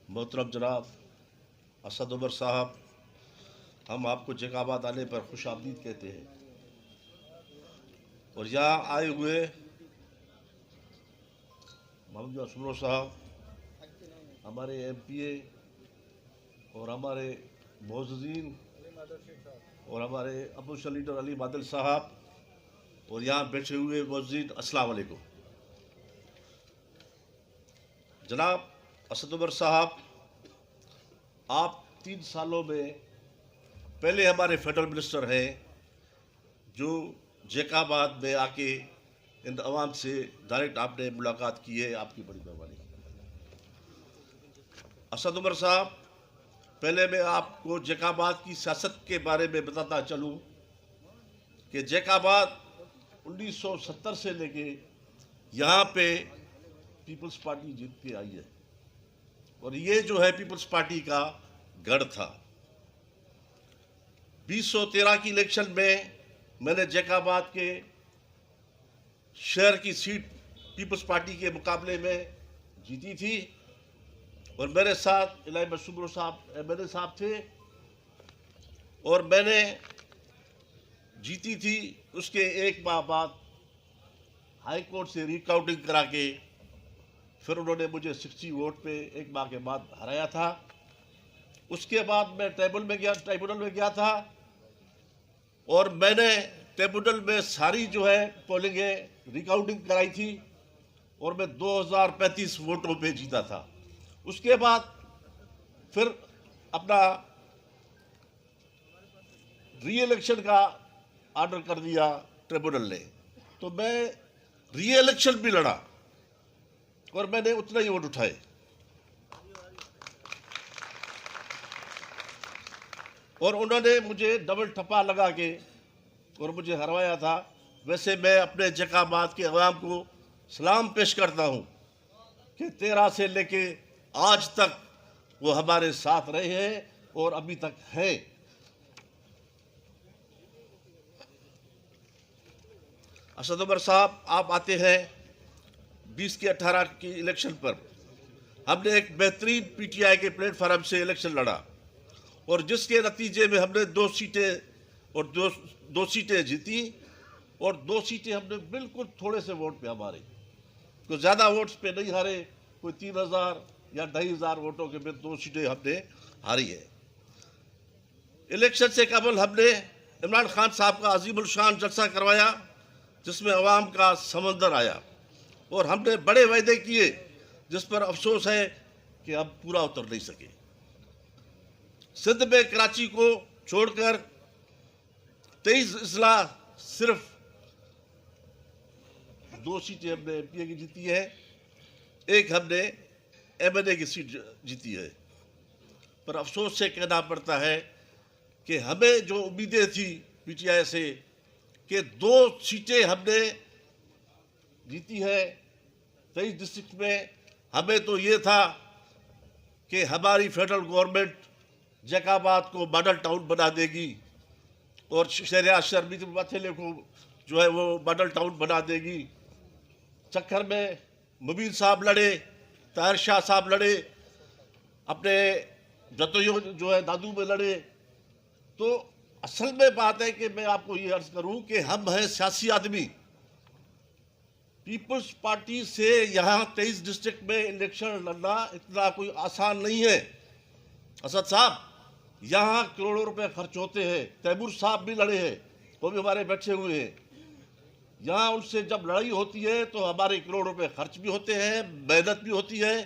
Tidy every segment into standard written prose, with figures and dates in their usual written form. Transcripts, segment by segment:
मोहतरम जनाब असद उमर साहब, हम आपको जैकाबाद आने पर खुश आमदीद कहते हैं। और यहाँ आए हुए मोहम्मद असमरो साहब, हमारे MPA और हमारे मोअज़्ज़ीन और हमारे अपोजिशन लीडर अली मादल साहब और यहाँ बैठे हुए मोअज़्ज़ीन, अस्सलाम वालेकुम। जनाब असद उमर साहब, आप 3 सालों में पहले हमारे फेडरल मिनिस्टर हैं जो जैकाबाद में आके इन अवाम से डायरेक्ट आपने मुलाकात की है, आपकी बड़ी मेहरबानी। असद उमर साहब, पहले मैं आपको जैकाबाद की सियासत के बारे में बताता चलूँ कि जैकाबाद 1970 से लेके यहाँ पे पीपल्स पार्टी जीत के आई है और ये जो है पीपल्स पार्टी का गढ़ था। 2013 की इलेक्शन में मैंने जैकाबाद के शहर की सीट पीपल्स पार्टी के मुकाबले में जीती थी और मेरे साथ इलाही मशहूर साहब MLA साहब थे और मैंने जीती थी। उसके एक माह बाद हाई कोर्ट से रिकाउंटिंग करा के फिर उन्होंने मुझे 60 वोट पे एक माह के बाद हराया था। उसके बाद मैं ट्राइब्यूनल में गया था और मैंने ट्रिब्यूनल में सारी जो है पोलिंग रिकाउंटिंग कराई थी और मैं 2035 वोटों पे जीता था। उसके बाद फिर अपना री इलेक्शन का आर्डर कर दिया ट्रिब्यूनल ने, तो मैं री इलेक्शन भी लड़ा और मैंने उतना ही वोट उठाए। और उन्होंने मुझे डबल ठप्पा लगा के और मुझे हरवाया था। वैसे मैं अपने जैकाबाद के अवाम को सलाम पेश करता हूँ कि 13 से लेके आज तक वो हमारे साथ रहे हैं और अभी तक हैं। असद उमर साहब, आप आते हैं 20 के 18 की इलेक्शन पर हमने एक बेहतरीन PTI के प्लेटफार्म से इलेक्शन लड़ा और जिसके नतीजे में हमने 2 सीटें और दो सीटें जीती और 2 सीटें हमने बिल्कुल थोड़े से वोट पे हमारे, तो ज़्यादा वोट्स पे नहीं हारे, कोई 3000 या 2500 वोटों के में 2 सीटें हमने हारी है। इलेक्शन से कबल हमने इमरान खान साहब का अजीमुल शान जलसा करवाया जिसमें अवाम का समंदर आया और हमने बड़े वायदे किए जिस पर अफसोस है कि अब पूरा उतर नहीं सके। सिंध में कराची को छोड़कर 23 अजला सिर्फ 2 सीटें हमने MPA की जीती है, एक हमने MLA की सीट जीती है। पर अफसोस से कहना पड़ता है कि हमें जो उम्मीदें थी PTI से कि 2 सीटें हमने जीती है 23 डिस्ट्रिक्ट में, हमें तो ये था कि हमारी फेडरल गवर्नमेंट जैकाबाद को मॉडल टाउन बना देगी और शहरियार शर्मित मथेले को जो है वो मॉडल टाउन बना देगी। चक्कर में मुबीन साहब लड़े, ताहिर शाह साहब लड़े, अपने जतोयो जो है दादू में लड़े। तो असल में बात है कि मैं आपको ये अर्ज करूं कि हम हैं सियासी आदमी। पीपल्स पार्टी से यहाँ 23 डिस्ट्रिक्ट में इलेक्शन लड़ना इतना कोई आसान नहीं है। असद साहब, यहाँ करोड़ों रुपए खर्च होते हैं। तैमूर साहब भी लड़े हैं, वो भी हमारे बैठे हुए हैं। यहाँ उनसे जब लड़ाई होती है तो हमारे करोड़ रुपए खर्च भी होते हैं, मेहनत भी होती है,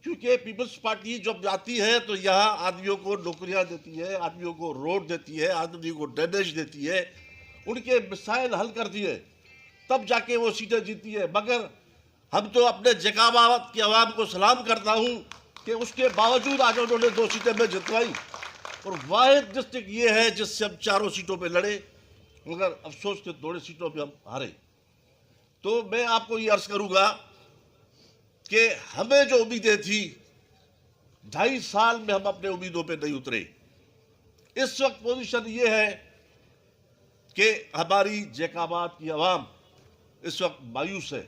क्योंकि पीपल्स पार्टी जब जाती है तो यहाँ आदमियों को नौकरियाँ देती है, आदमियों को रोड देती है, आदमियों को ड्रेनेज देती है, उनके मसाइल हल करती है, तब जाके वो सीटें जीती है। मगर हम तो अपने जैकाबाद के अवाम को सलाम करता हूँ कि उसके बावजूद आज उन्होंने 2 सीटें में जितवाई और वाहिद डिस्ट्रिक्ट ये है जिससे हम 4 सीटों पे लड़े, मगर अफसोस के 2 सीटों पे हम हारे। तो मैं आपको ये अर्ज करूँगा कि हमें जो उम्मीदें थी 2.5 साल में हम अपने उम्मीदों पे नहीं उतरे। इस वक्त पोजीशन ये है कि हमारी जैकाबाद की आवाम इस वक्त मायूस है।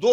2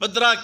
15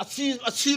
80